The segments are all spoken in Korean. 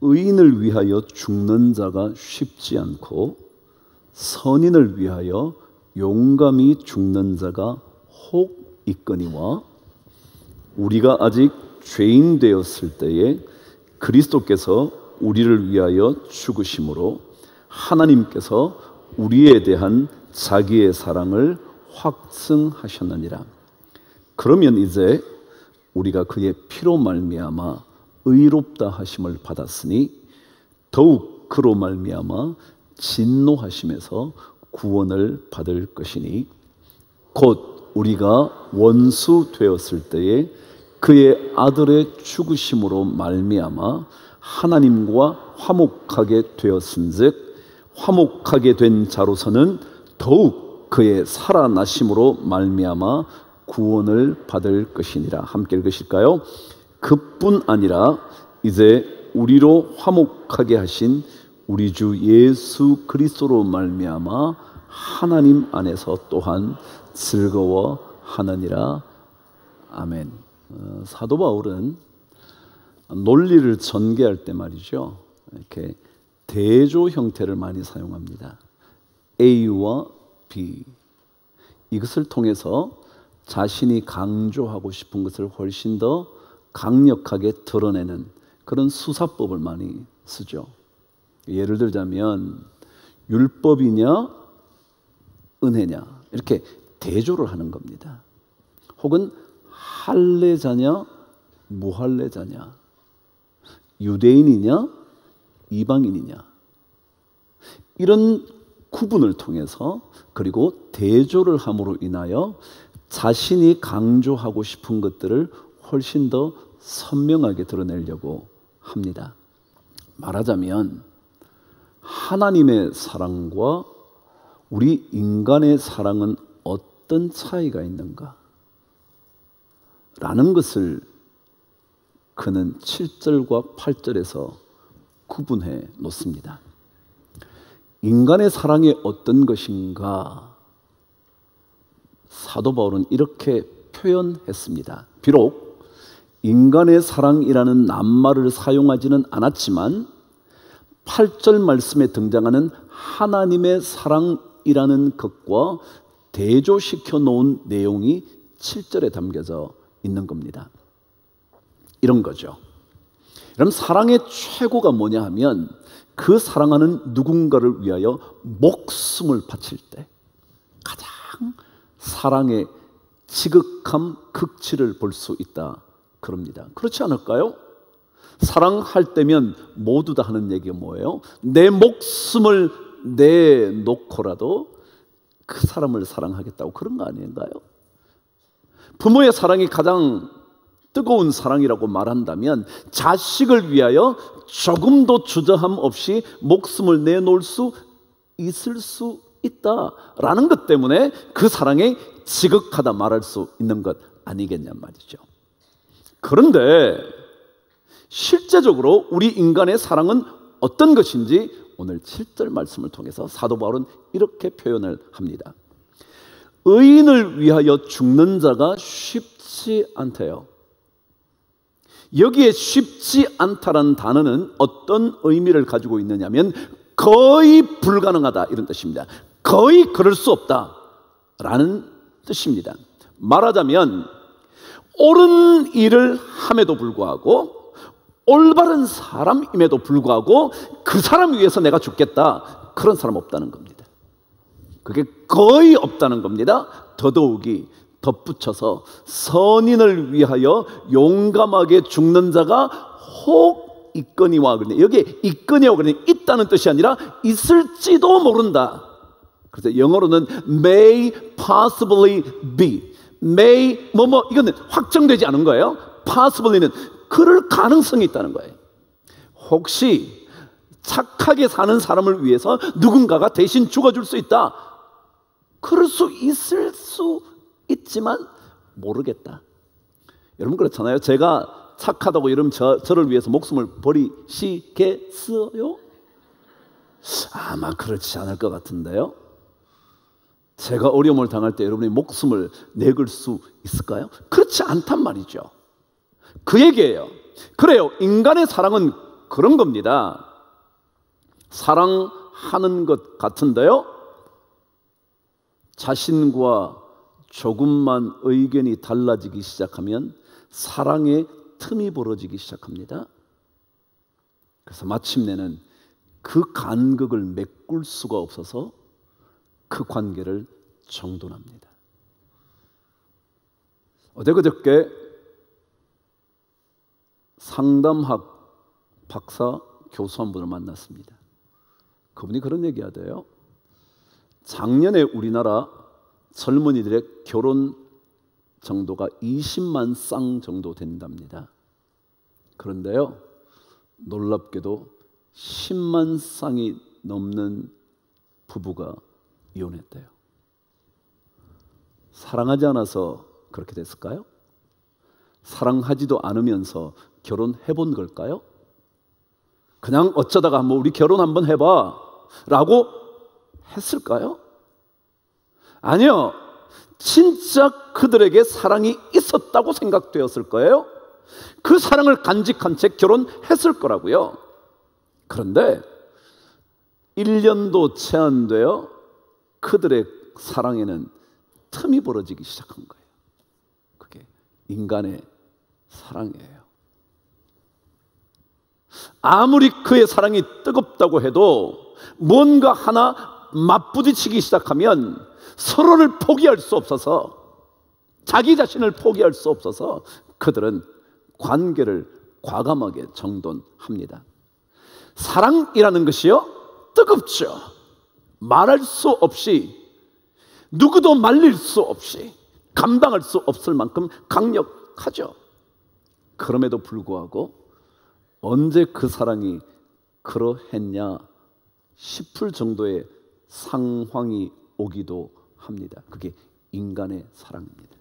의인을 위하여 죽는 자가 쉽지 않고 선인을 위하여 용감히 죽는 자가 혹 있거니와 우리가 아직 죄인 되었을 때에 그리스도께서 우리를 위하여 죽으심으로 하나님께서 우리에 대한 자기의 사랑을 확증하셨느니라. 그러면 이제 우리가 그의 피로 말미암아 의롭다 하심을 받았으니 더욱 그로 말미암아 진노하심에서 구원을 받을 것이니 곧 우리가 원수 되었을 때에 그의 아들의 죽으심으로 말미암아 하나님과 화목하게 되었은즉 화목하게 된 자로서는 더욱 그의 살아나심으로 말미암아 구원을 받을 것이니라. 함께 읽으실까요? 그뿐 아니라 이제 우리로 화목하게 하신 우리 주 예수 그리스도로 말미암아 하나님 안에서 또한 즐거워하느니라. 아멘. 사도 바울은 논리를 전개할 때 말이죠, 이렇게 대조 형태를 많이 사용합니다. A와 B, 이것을 통해서 자신이 강조하고 싶은 것을 훨씬 더 강력하게 드러내는 그런 수사법을 많이 쓰죠. 예를 들자면 율법이냐 은혜냐 이렇게 대조를 하는 겁니다. 혹은 할례자냐 무할례자냐, 유대인이냐 이방인이냐, 이런 구분을 통해서 그리고 대조를 함으로 인하여 자신이 강조하고 싶은 것들을 훨씬 더 선명하게 드러내려고 합니다. 말하자면 하나님의 사랑과 우리 인간의 사랑은 어떤 차이가 있는가 라는 것을 그는 7절과 8절에서 구분해 놓습니다. 인간의 사랑이 어떤 것인가, 사도 바울은 이렇게 표현했습니다. 비록 인간의 사랑이라는 낱말을 사용하지는 않았지만 8절 말씀에 등장하는 하나님의 사랑이라는 것과 대조시켜 놓은 내용이 7절에 담겨져 있는 겁니다. 이런 거죠. 그럼 사랑의 최고가 뭐냐 하면 그 사랑하는 누군가를 위하여 목숨을 바칠 때 가장 사랑의 지극함, 극치를 볼 수 있다 그럽니다. 그렇지 않을까요? 사랑할 때면 모두 다 하는 얘기가 뭐예요? 내 목숨을 내놓고라도 그 사람을 사랑하겠다고 그런 거 아닌가요? 부모의 사랑이 가장 뜨거운 사랑이라고 말한다면 자식을 위하여 조금도 주저함 없이 목숨을 내놓을 수 있을 수 있다라는 것 때문에 그 사랑이 지극하다 말할 수 있는 것 아니겠냔 말이죠. 그런데 실제적으로 우리 인간의 사랑은 어떤 것인지 오늘 7절 말씀을 통해서 사도 바울은 이렇게 표현을 합니다. 의인을 위하여 죽는 자가 쉽지 않대요. 여기에 쉽지 않다라는 단어는 어떤 의미를 가지고 있느냐면 거의 불가능하다 이런 뜻입니다. 거의 그럴 수 없다라는 뜻입니다. 말하자면 옳은 일을 함에도 불구하고 올바른 사람임에도 불구하고 그 사람 위해서 내가 죽겠다, 그런 사람 없다는 겁니다. 그게 거의 없다는 겁니다. 더더욱이 덧붙여서 선인을 위하여 용감하게 죽는 자가 혹 있거니와, 그러는데 여기에 있거니와 그러니 있다는 뜻이 아니라 있을지도 모른다. 그래서 영어로는 may possibly be, may 뭐뭐 이거는 확정되지 않은 거예요. possibly는 그럴 가능성이 있다는 거예요. 혹시 착하게 사는 사람을 위해서 누군가가 대신 죽어줄 수 있다, 그럴 수 있을 수 있지만 모르겠다. 여러분 그렇잖아요. 제가 착하다고 여러분 저를 위해서 목숨을 버리시겠어요? 아마 그렇지 않을 것 같은데요. 제가 어려움을 당할 때 여러분이 목숨을 내걸 수 있을까요? 그렇지 않단 말이죠. 그 얘기예요. 그래요. 인간의 사랑은 그런 겁니다. 사랑하는 것 같은데요, 자신과 조금만 의견이 달라지기 시작하면 사랑의 틈이 벌어지기 시작합니다. 그래서 마침내는 그 간극을 메꿀 수가 없어서 그 관계를 정돈합니다. 어저께 상담학 박사 교수 한 분을 만났습니다. 그분이 그런 얘기 하대요. 작년에 우리나라 젊은이들의 결혼 정도가 20만 쌍 정도 된답니다. 그런데요, 놀랍게도 10만 쌍이 넘는 부부가 이혼했대요. 사랑하지 않아서 그렇게 됐을까요? 사랑하지도 않으면서 결혼해본 걸까요? 그냥 어쩌다가 뭐 우리 결혼 한번 해봐 라고 했을까요? 아니요, 진짜 그들에게 사랑이 있었다고 생각되었을 거예요. 그 사랑을 간직한 채 결혼했을 거라고요. 그런데 1년도 채 안 되어 그들의 사랑에는 틈이 벌어지기 시작한 거예요. 그게 인간의 사랑이에요. 아무리 그의 사랑이 뜨겁다고 해도 뭔가 하나 맞부딪히기 시작하면 서로를 포기할 수 없어서, 자기 자신을 포기할 수 없어서 그들은 관계를 과감하게 정돈합니다. 사랑이라는 것이요, 뜨겁죠. 말할 수 없이, 누구도 말릴 수 없이, 감당할 수 없을 만큼 강력하죠. 그럼에도 불구하고 언제 그 사랑이 그러했냐 싶을 정도의 상황이 오기도 합니다. 그게 인간의 사랑입니다.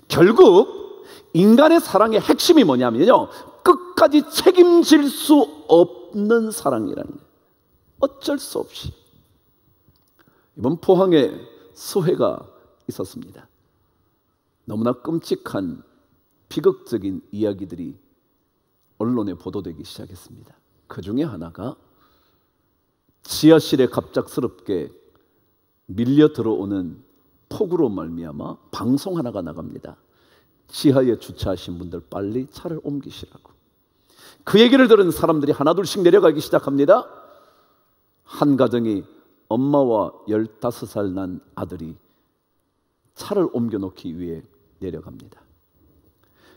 결국 인간의 사랑의 핵심이 뭐냐면요, 끝까지 책임질 수 없는 사랑이라는 거예요. 어쩔 수 없이. 이번 포항에 수해가 있었습니다. 너무나 끔찍한 비극적인 이야기들이 언론에 보도되기 시작했습니다. 그 중에 하나가 지하실에 갑작스럽게 밀려 들어오는 폭우로 말미암아 방송 하나가 나갑니다. 지하에 주차하신 분들 빨리 차를 옮기시라고. 그 얘기를 들은 사람들이 하나둘씩 내려가기 시작합니다. 한 가정이 엄마와 15살 난 아들이 차를 옮겨놓기 위해 내려갑니다.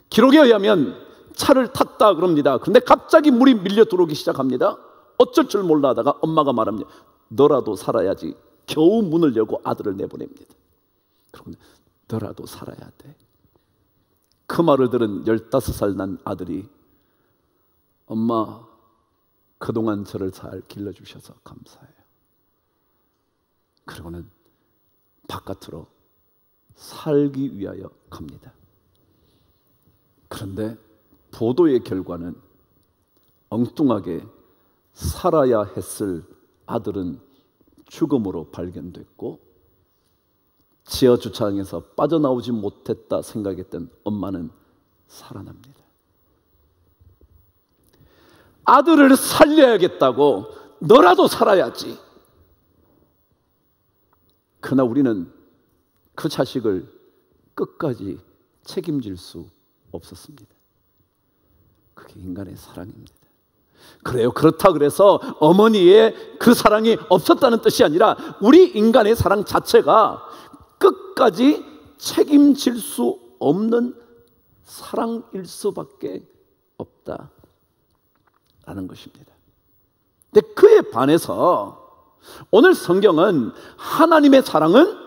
기록에 의하면 차를 탔다 그럽니다. 그런데 갑자기 물이 밀려 들어오기 시작합니다. 어쩔 줄 몰라 하다가 엄마가 말합니다. 너라도 살아야지. 겨우 문을 열고 아들을 내보냅니다. 그러면 너라도 살아야 돼. 그 말을 들은 15살 난 아들이, 엄마 그동안 저를 잘 길러주셔서 감사해요. 그리고는 바깥으로 살기 위하여 갑니다. 그런데 보도의 결과는 엉뚱하게 살아야 했을 아들은 죽음으로 발견됐고, 지하 주차장에서 빠져나오지 못했다 생각했던 엄마는 살아납니다. 아들을 살려야겠다고 너라도 살아야지. 그러나 우리는 그 자식을 끝까지 책임질 수 없었습니다. 그게 인간의 사랑입니다. 그래요. 그렇다 그래서 어머니의 그 사랑이 없었다는 뜻이 아니라 우리 인간의 사랑 자체가 끝까지 책임질 수 없는 사랑일 수밖에 없다라는 것입니다. 근데 그에 반해서 오늘 성경은 하나님의 사랑은,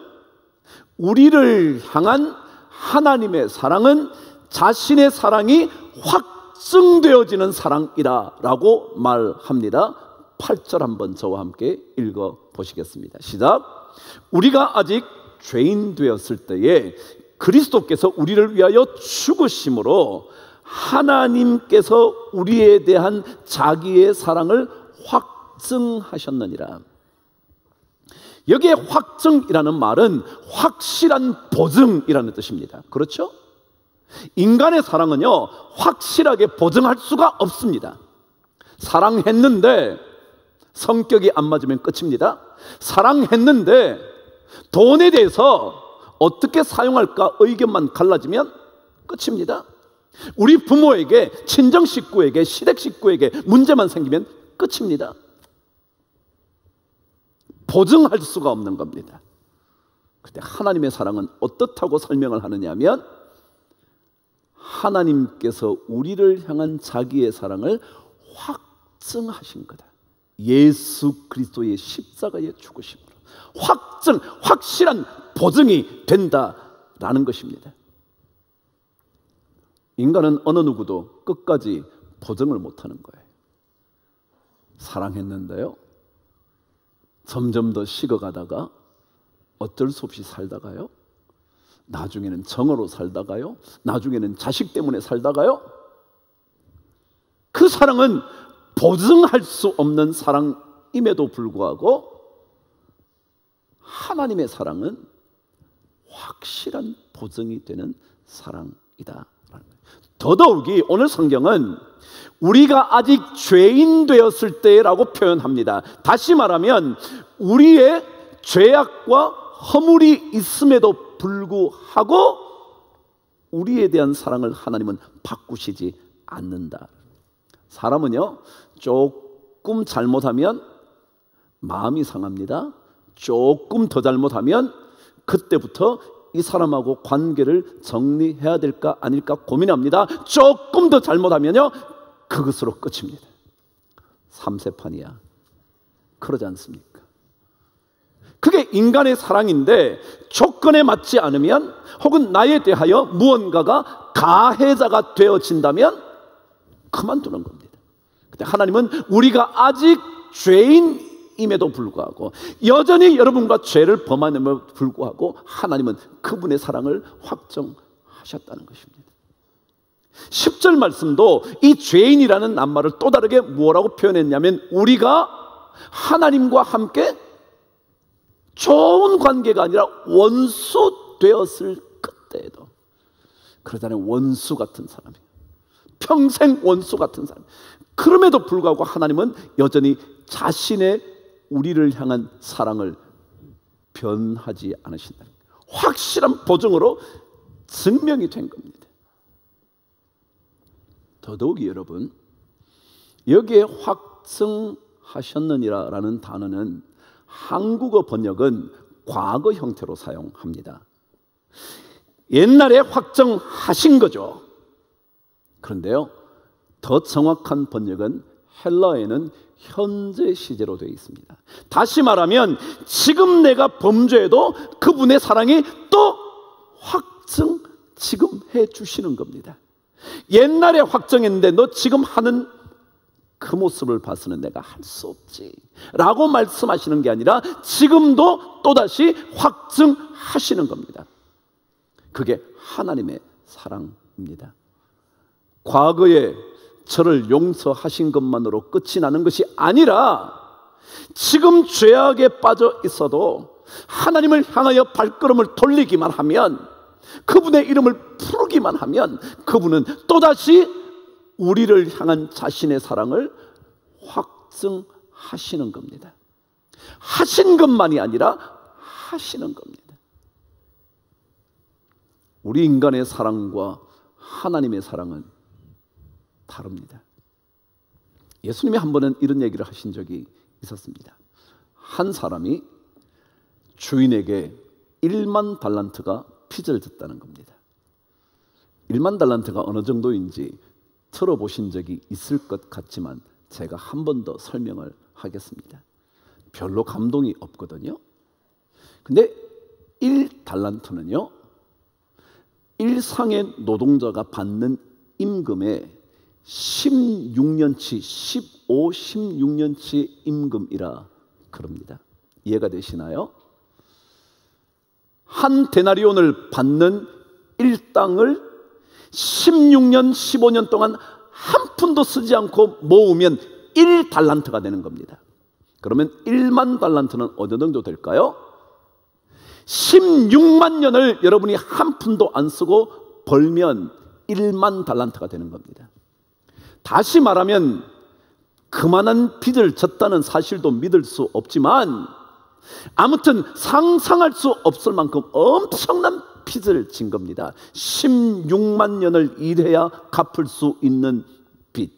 우리를 향한 하나님의 사랑은 자신의 사랑이 확증되어지는 사랑이라 라고 말합니다. 8절 한번 저와 함께 읽어보시겠습니다. 시작. 우리가 아직 죄인 되었을 때에 그리스도께서 우리를 위하여 죽으심으로 하나님께서 우리에 대한 자기의 사랑을 확증하셨느니라. 여기에 확증이라는 말은 확실한 보증이라는 뜻입니다. 그렇죠? 인간의 사랑은요, 확실하게 보증할 수가 없습니다. 사랑했는데 성격이 안 맞으면 끝입니다. 사랑했는데 돈에 대해서 어떻게 사용할까 의견만 갈라지면 끝입니다. 우리 부모에게, 친정 식구에게, 시댁 식구에게 문제만 생기면 끝입니다. 보증할 수가 없는 겁니다. 그런데 하나님의 사랑은 어떻다고 설명을 하느냐 하면, 하나님께서 우리를 향한 자기의 사랑을 확증하신 거다. 예수 그리스도의 십자가의 죽으심으로 확실한 보증이 된다라는 것입니다. 인간은 어느 누구도 끝까지 보증을 못하는 거예요. 사랑했는데요, 점점 더 식어가다가 어쩔 수 없이 살다가요, 나중에는 정으로 살다가요, 나중에는 자식 때문에 살다가요, 그 사랑은 보증할 수 없는 사랑임에도 불구하고 하나님의 사랑은 확실한 보증이 되는 사랑이다. 더더욱이 오늘 성경은 우리가 아직 죄인 되었을 때라고 표현합니다. 다시 말하면 우리의 죄악과 허물이 있음에도 불구하고 우리에 대한 사랑을 하나님은 바꾸시지 않는다. 사람은요, 조금 잘못하면 마음이 상합니다. 조금 더 잘못하면 그때부터 이 사람하고 관계를 정리해야 될까 아닐까 고민합니다. 조금 더 잘못하면요, 그것으로 끝입니다. 삼세판이야. 그러지 않습니까? 그게 인간의 사랑인데 조건에 맞지 않으면, 혹은 나에 대하여 무언가가 가해자가 되어진다면 그만두는 겁니다. 근데 하나님은 우리가 아직 죄인임에도 불구하고, 여전히 여러분과 죄를 범함에도 불구하고 하나님은 그분의 사랑을 확정하셨다는 것입니다. 10절 말씀도 이 죄인이라는 낱말을 또 다르게 뭐라고 표현했냐면, 우리가 하나님과 함께 좋은 관계가 아니라 원수 되었을 그때에도, 그러잖아요. 원수 같은 사람이에요. 평생 원수 같은 사람. 그럼에도 불구하고 하나님은 여전히 자신의 우리를 향한 사랑을 변하지 않으신다. 확실한 보증으로 증명이 된 겁니다. 더더욱이 여러분, 여기에 확증하셨느니라라는 단어는 한국어 번역은 과거 형태로 사용합니다. 옛날에 확정하신 거죠. 그런데요, 더 정확한 번역은 헬라어에는 현재 시제로 되어 있습니다. 다시 말하면 지금 내가 범죄해도 그분의 사랑이 또 지금 해 주시는 겁니다. 옛날에 확정했는데 너 지금 하는 그 모습을 봐서는 내가 할 수 없지 라고 말씀하시는 게 아니라 지금도 또다시 확증하시는 겁니다. 그게 하나님의 사랑입니다. 과거에 저를 용서하신 것만으로 끝이 나는 것이 아니라, 지금 죄악에 빠져 있어도 하나님을 향하여 발걸음을 돌리기만 하면, 그분의 이름을 부르기만 하면 그분은 또다시 우리를 향한 자신의 사랑을 확증하시는 겁니다. 하신 것만이 아니라 하시는 겁니다. 우리 인간의 사랑과 하나님의 사랑은 다릅니다. 예수님이 한 번은 이런 얘기를 하신 적이 있었습니다. 한 사람이 주인에게 1만 달란트가 빚을 졌다는 겁니다. 1만 달란트가 어느 정도인지 들어보신 적이 있을 것 같지만 제가 한 번 더 설명을 하겠습니다. 별로 감동이 없거든요. 근데 1달란트는요, 일상의 노동자가 받는 임금의 16년치, 16년치 임금이라 그럽니다. 이해가 되시나요? 한 데나리온을 받는 일당을 16년, 15년 동안 한 푼도 쓰지 않고 모으면 1달란트가 되는 겁니다. 그러면 1만 달란트는 어느 정도 될까요? 16만 년을 여러분이 한 푼도 안 쓰고 벌면 1만 달란트가 되는 겁니다. 다시 말하면 그만한 빚을 졌다는 사실도 믿을 수 없지만 아무튼 상상할 수 없을 만큼 엄청난 빚을 진 겁니다. 16만 년을 일해야 갚을 수 있는 빚.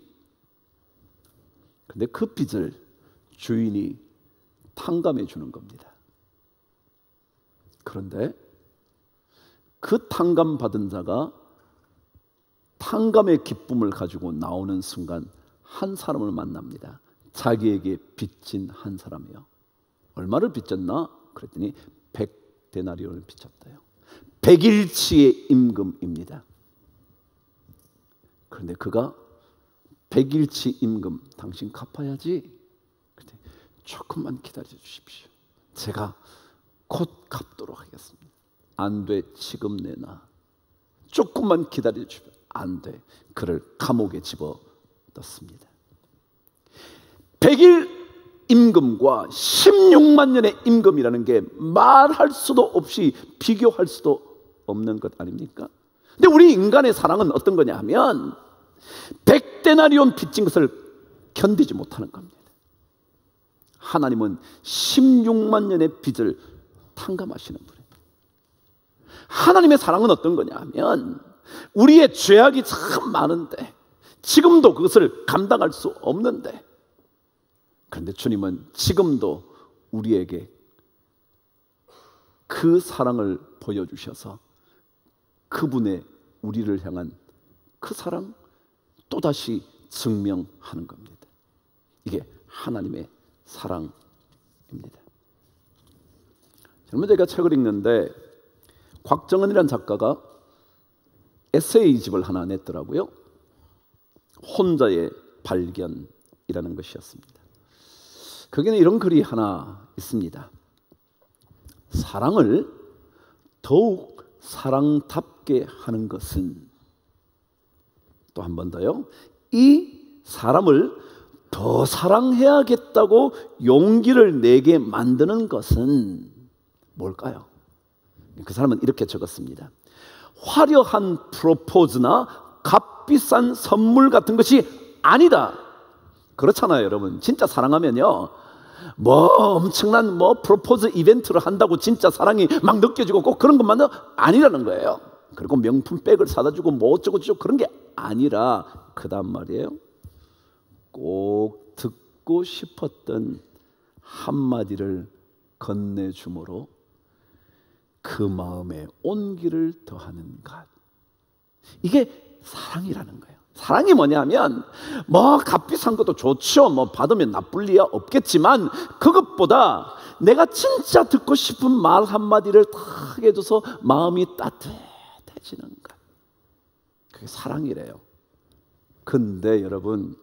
근데 그 빚을 주인이 탕감해 주는 겁니다. 그런데 그 탕감받은 자가 탕감의 기쁨을 가지고 나오는 순간 한 사람을 만납니다. 자기에게 빚진 한 사람이요. 얼마를 빚졌나? 그랬더니 100데나리온을 빚졌대요. 100일치의 임금입니다. 그런데 그가 100일치 임금 당신 갚아야지. 조금만 기다려 주십시오. 제가 곧 갚도록 하겠습니다. 안 돼, 지금 내놔. 조금만 기다려 주십시오. 안 돼. 그를 감옥에 집어넣습니다. 100일 임금과 16만 년의 임금이라는 게 말할 수도 없이 비교할 수도 없는 것 아닙니까? 근데 우리 인간의 사랑은 어떤 거냐 하면 100데나리온 빚진 것을 견디지 못하는 겁니다. 하나님은 16만 년의 빚을 탕감하시는 분이에요. 하나님의 사랑은 어떤 거냐 하면 우리의 죄악이 참 많은데 지금도 그것을 감당할 수 없는데, 그런데 주님은 지금도 우리에게 그 사랑을 보여주셔서 그분의 우리를 향한 그 사랑 또다시 증명하는 겁니다. 이게 하나님의 사랑입니다. 젊은 제가 책을 읽는데 곽정은이라는 작가가 에세이집을 하나 냈더라고요. 혼자의 발견이라는 것이었습니다. 거기는 이런 글이 하나 있습니다. 사랑을 더욱 사랑답게 하는 것은, 또 한 번 더요, 이 사람을 더 사랑해야겠다고 용기를 내게 만드는 것은 뭘까요? 그 사람은 이렇게 적었습니다. 화려한 프로포즈나 값비싼 선물 같은 것이 아니다. 그렇잖아요, 여러분. 진짜 사랑하면요, 뭐 엄청난 프로포즈 이벤트를 한다고 진짜 사랑이 막 느껴지고 꼭 그런 것만은 아니라는 거예요. 그리고 명품 백을 사다 주고 뭐 어쩌고 저쩌고 그런 게 아니라, 그다음 말이에요, 꼭 듣고 싶었던 한마디를 건네줌으로 그 마음에 온기를 더하는 것. 이게 사랑이라는 거예요. 사랑이 뭐냐면 값비싼 것도 좋죠. 받으면 나쁠 리야 없겠지만 그것보다 내가 진짜 듣고 싶은 말 한마디를 딱 해줘서 마음이 따뜻해지는 것. 그게 사랑이래요. 근데 여러분,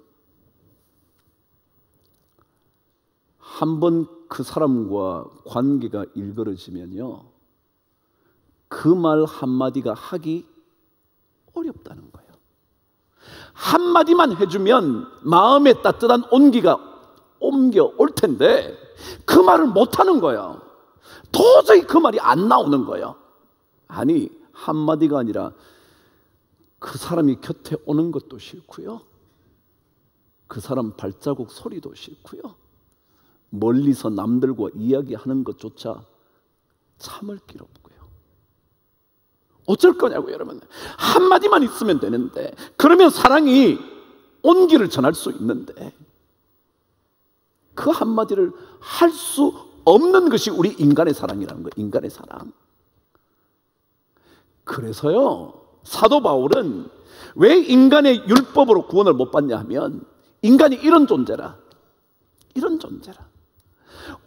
한번 그 사람과 관계가 일그러지면요, 그 말 한마디가 하기 어렵다는 거예요. 한마디만 해주면 마음에 따뜻한 온기가 옮겨올 텐데 그 말을 못하는 거예요. 도저히 그 말이 안 나오는 거예요. 아니, 한마디가 아니라 그 사람이 곁에 오는 것도 싫고요, 그 사람 발자국 소리도 싫고요, 멀리서 남들과 이야기하는 것조차 참을 길 없고요. 어쩔 거냐고, 여러분. 한마디만 있으면 되는데, 그러면 사랑이 온기를 전할 수 있는데 그 한마디를 할 수 없는 것이 우리 인간의 사랑이라는 거예요. 인간의 사랑. 그래서요, 사도 바울은 왜 인간의 율법으로 구원을 못 받냐 하면, 인간이 이런 존재라, 이런 존재라.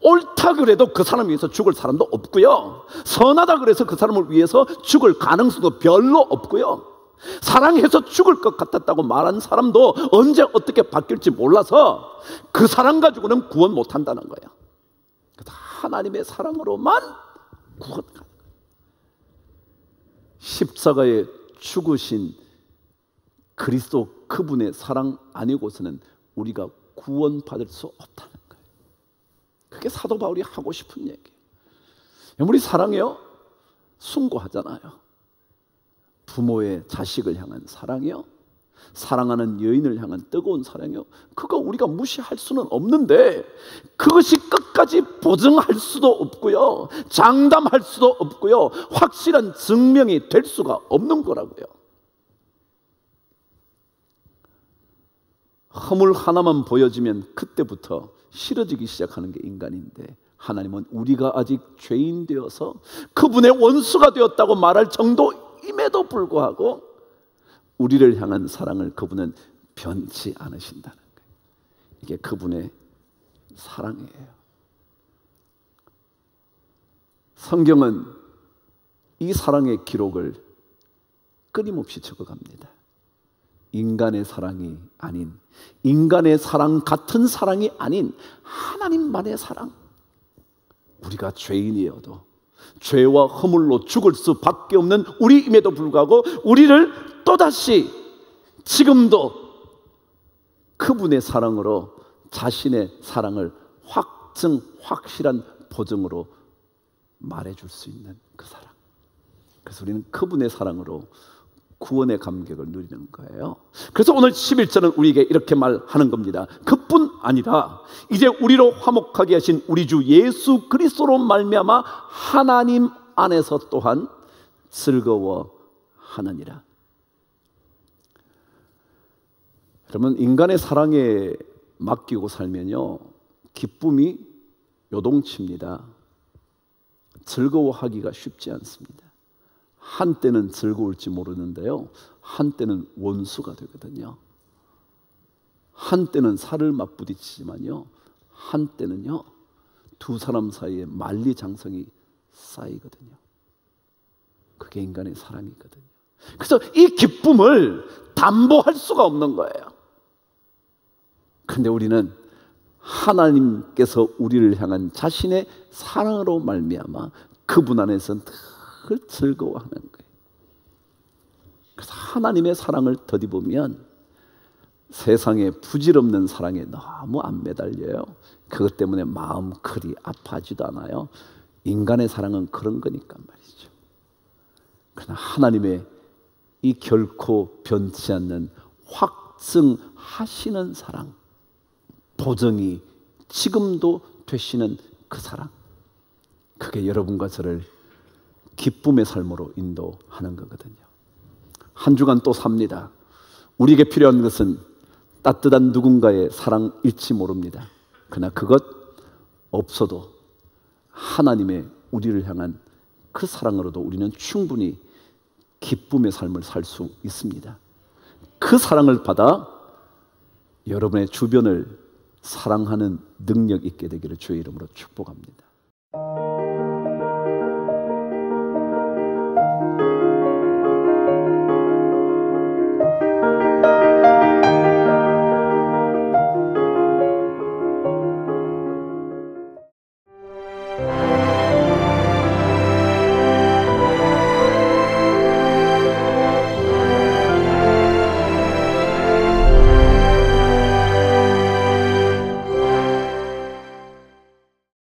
옳다 그래도 그 사람을 위해서 죽을 사람도 없고요, 선하다 그래서 그 사람을 위해서 죽을 가능성도 별로 없고요, 사랑해서 죽을 것 같았다고 말한 사람도 언제 어떻게 바뀔지 몰라서 그 사랑 가지고는 구원 못한다는 거예요. 하나님의 사랑으로만 구원하는 거예요. 십자가에 죽으신 그리스도 그분의 사랑 아니고서는 우리가 구원받을 수 없다는 거예요. 그게 사도 바울이 하고 싶은 얘기예요. 우리 사랑이요, 숭고하잖아요. 부모의 자식을 향한 사랑이요, 사랑하는 여인을 향한 뜨거운 사랑이요, 그거 우리가 무시할 수는 없는데 그것이 끝까지 보증할 수도 없고요, 장담할 수도 없고요, 확실한 증명이 될 수가 없는 거라고요. 허물 하나만 보여지면 그때부터 싫어지기 시작하는 게 인간인데, 하나님은 우리가 아직 죄인 되어서 그분의 원수가 되었다고 말할 정도임에도 불구하고 우리를 향한 사랑을 그분은 변치 않으신다는 거예요. 이게 그분의 사랑이에요. 성경은 이 사랑의 기록을 끊임없이 적어갑니다. 인간의 사랑이 아닌, 인간의 사랑 같은 사랑이 아닌 하나님만의 사랑. 우리가 죄인이어도 죄와 허물로 죽을 수밖에 없는 우리임에도 불구하고 우리를 또다시 지금도 그분의 사랑으로 자신의 사랑을 확실한 보증으로 말해줄 수 있는 그 사랑. 그래서 우리는 그분의 사랑으로 구원의 감격을 누리는 거예요. 그래서 오늘 11절은 우리에게 이렇게 말하는 겁니다. 그뿐 아니라 이제 우리로 화목하게 하신 우리 주 예수 그리스도로 말미암아 하나님 안에서 또한 즐거워하느니라. 여러분, 인간의 사랑에 맡기고 살면요, 기쁨이 요동칩니다. 즐거워하기가 쉽지 않습니다. 한때는 즐거울지 모르는데요, 한때는 원수가 되거든요. 한때는 살을 맞부딪히지만요, 한때는요 두 사람 사이에 만리장성이 쌓이거든요. 그게 인간의 사랑이거든요. 그래서 이 기쁨을 담보할 수가 없는 거예요. 그런데 우리는 하나님께서 우리를 향한 자신의 사랑으로 말미암아 그분 안에서 늘 즐거워하는 거예요. 그래서 하나님의 사랑을 덧입으면 세상의 부질없는 사랑에 너무 안 매달려요. 그것 때문에 마음 그리 아파하지도 않아요. 인간의 사랑은 그런 거니까 말이죠. 그러나 하나님의 이 결코 변치 않는 확증하시는 사랑, 보증이 지금도 되시는 그 사랑, 그게 여러분과 저를 기쁨의 삶으로 인도하는 거거든요. 한 주간 또 삽니다. 우리에게 필요한 것은 따뜻한 누군가의 사랑일지 모릅니다. 그러나 그것 없어도 하나님의 우리를 향한 그 사랑으로도 우리는 충분히 기쁨의 삶을 살 수 있습니다. 그 사랑을 받아 여러분의 주변을 사랑하는 능력 있게 되기를 주의 이름으로 축복합니다.